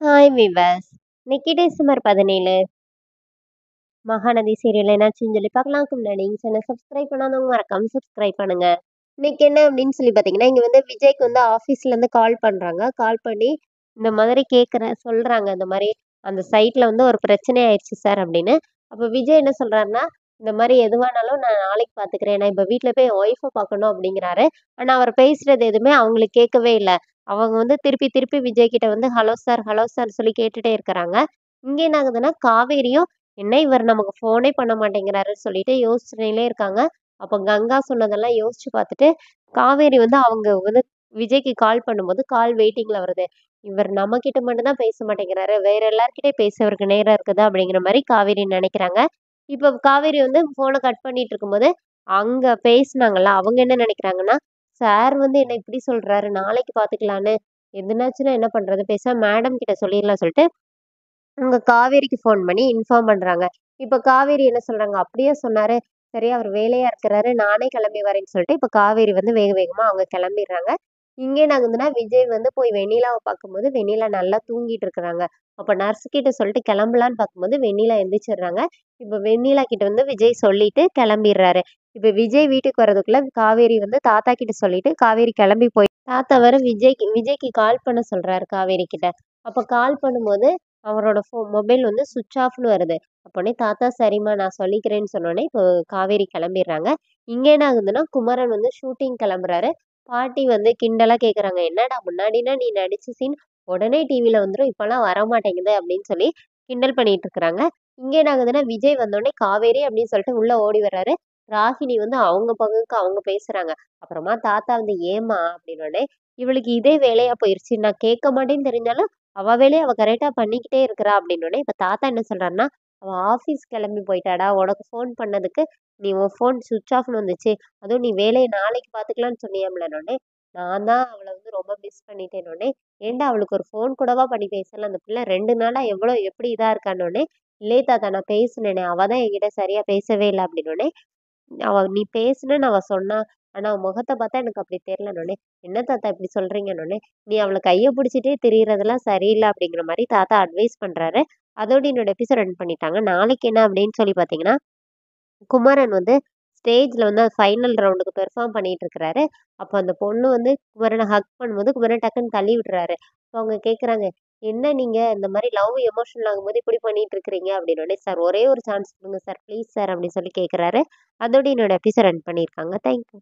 Hi விவஸ். இன்னைக்கு December 17 Mahanadi serial என்னாச்சுன்னு சொல்லி பார்க்கலாம்க்கு முன்னாடி சேனல் சப்ஸ்கிரைப் பண்ணாதவங்க மறக்காம சப்ஸ்கிரைப் பண்ணுங்க. இன்னைக்கு என்ன அப்படின்னு சொல்லி பார்த்தீங்கன்னா, இங்க வந்து விஜய்க்கு வந்து ஆஃபீஸ்ல இருந்து கால் பண்றாங்க. கால் பண்ணி இந்த மாதிரி சொல்றாங்க. இந்த மாதிரி அந்த சைட்ல வந்து ஒரு பிரச்சனை ஆயிடுச்சு சார் அப்படின்னு. அப்ப விஜய் என்ன சொல்றாருன்னா, இந்த மாதிரி எதுவானாலும் நான் நாளைக்கு பார்த்துக்கிறேன். நான் இப்ப வீட்ல போய் என் ஒய்ஃப பார்க்கணும் அப்படிங்கிறாரு. ஆனா அவர் பேசுறது எதுவுமே அவங்களுக்கு கேட்கவே இல்ல. அவங்க வந்து திருப்பி திருப்பி விஜய் கிட்ட வந்து ஹலோ சார் சொல்லி கேட்டுட்டே இருக்கிறாங்க. இங்க என்ன ஆகுதுன்னா, காவேரியும் என்ன இவர் நமக்கு ஃபோனே பண்ண மாட்டேங்கிறாருன்னு சொல்லிட்டு யோசனையிலே இருக்காங்க. அப்ப கங்கா சொன்னதெல்லாம் யோசிச்சு பார்த்துட்டு, காவேரி வந்து அவங்க வந்து விஜய்க்கு கால் பண்ணும்போது, கால் வெயிட்டிங்ல வருது. இவர் நம்மகிட்ட மட்டும் தான் பேச மாட்டேங்கிறாரு. வேற எல்லார்கிட்டயும் பேச இவருக்கு நேரம் இருக்குதா? அப்படிங்கிற மாரி காவேரி நெனைக்கிறாங்க. இப்ப காவேரி வந்து ஃபோன கட் பண்ணிட்டு இருக்கும்போது, அங்க பேசுனாங்கல்ல, அவங்க என்ன நெனைக்கிறாங்கன்னா, சார் வந்து என்ன இப்படி சொல்றாரு, நாளைக்கு பார்த்துக்கலான்னு. எதுனாச்சுன்னா என்ன பண்றது? பேசாம மேடம் கிட்ட சொல்லிரலாம் சொல்லிட்டு உங்க காவேரிக்கு ஃபோன் பண்ணி இன்ஃபார்ம் பண்றாங்க. இப்ப காவேரி என்ன சொல்றாங்க, "அப்படியா சொன்னாரு? சரி அவர் வேலையா இருக்கிறாரு. நானே கிளம்பி வரேன்னு" சொல்லிட்டு இப்ப காவேரி வந்து வேக வேகமா அவங்க கிளம்பிடுறாங்க. இங்க என்ன ஆகுதுன்னா, விஜய் வந்து போய் வெண்ணிலாவ பார்க்கும்போது, வெண்ணிலா நல்லா தூங்கிட்டு இருக்கிறாங்க. அப்ப நர்ஸ் கிட்ட சொல்லிட்டு கிளம்பலான்னு பார்க்கும்போது, வெண்ணிலா எந்திரிச்சிடுறாங்க. இப்ப வெண்ணிலா கிட்ட வந்து விஜய் சொல்லிட்டு கிளம்பிடுறாரு. இப்ப விஜய் வீட்டுக்கு வரதுக்குள்ள காவேரி வந்து தாத்தா கிட்ட சொல்லிட்டு, காவேரி கிளம்பி போய் தாத்தா வேற விஜய்க்கு கால் பண்ண சொல்றாரு காவேரி கிட்ட. அப்ப கால் பண்ணும்போது அவரோட மொபைல் வந்து ஸ்விட்ச் ஆஃப்னு வருது. அப்போனே தாத்தா சரிம்மா நான் சொல்லிக்கிறேன்னு சொன்னோனே, இப்போ காவேரி கிளம்பிடுறாங்க. இங்க என்ன ஆகுதுன்னா, குமரன் வந்து ஷூட்டிங் கிளம்புறாரு. பாட்டி வந்து கிண்டலா கேட்குறாங்க. "என்னடா முன்னாடினா நீ நடிச்ச சீன் உடனே டிவில வந்துரும். இப்பலாம் வரமாட்டேங்குது" அப்படின்னு சொல்லி கிண்டல் பண்ணிட்டு இருக்கிறாங்க. இங்க என்ன ஆகுதுன்னா, விஜய் வந்தோனே காவேரி அப்படின்னு சொல்லிட்டு உள்ள ஓடி வர்றாரு. ராகினி வந்து அவங்க பங்குக்கு அவங்க பேசுறாங்க. அப்புறமா தாத்தா வந்து ஏம்மா அப்படின்னோனே, இவளுக்கு இதே வேலையா போயிருச்சு. நான் கேட்க மாட்டேன்னு தெரிஞ்சாலும் அவ வேலைய அவ கரெக்ட்டா பண்ணிக்கிட்டே இருக்கிறா அப்படின்னோனே, இப்ப தாத்தா என்ன சொல்றாருன்னா, "அவ ஆஃபீஸ் கிளம்பி போயிட்டாடா. உனக்கு ஃபோன் பண்ணதுக்கு நீ உன் ஃபோன் ஸ்விட்ச் ஆஃப்ன்னு வந்துச்சு. அதுவும் நீ வேலைய நாளைக்கு பார்த்துக்கலாம்ன்னு சொன்னியாம்லன்னோனே, நான் தான் அவள வந்து ரொம்ப மிஸ் பண்ணிட்டேன்னோனே, ஏன்டா அவளுக்கு ஒரு ஃபோன் கூடவா பண்ணி பேசல? அந்த பிள்ளை 2 நாளா எப்படி இதா இருக்கான்னோனே, இல்லையே தாத்தா நான் பேசுனேனே. அவ தான் என்கிட்ட சரியா பேசவே இல்ல அப்படின்னோனே, நீ பேசுனன்னு அவ சொன்னா. ஆனா அவ முகத்த பார்த்தா எனக்கு அப்படி தெரியலன்னோனே, என்ன தாத்தா இப்படி சொல்றீங்கன்னோனே, நீ அவள கைய புடிச்சுட்டே திரியிறதெல்லாம் சரியில்ல அப்படிங்கிற மாரி தாத்தா அட்வைஸ் பண்றாரு. அதோட என்னோட எபிசோட் ரன் பண்ணிட்டாங்க. நாளைக்கு என்ன அப்படின்னு சொல்லி பார்த்தீங்கன்னா, குமரன் வந்து ஸ்டேஜ்ல வந்து ஃபைனல் ரவுண்டுக்கு பெர்ஃபார்ம் பண்ணிட்டு இருக்கிறாரு. அப்ப அந்த பொண்ணு வந்து குமரன ஹக் பண்ணும்போது, குமரன் டக்குன்னு தள்ளி விட்டுறாரு. அப்ப அவங்க கேட்கறாங்க, "என்ன நீங்க இந்த மாரி லவ் எமோஷனல் ஆகும்போது இப்படி பண்ணிட்டு இருக்கிறீங்க?" அப்படின்னோனே, "சார் ஒரே ஒரு சான்ஸ் குடுங்க சார். ப்ளீஸ் சார்" அப்படின்னு சொல்லி கேட்கறாரு. அதோட என்னோட எபிசோட் ரன் பண்ணியிருக்காங்க. Thank you.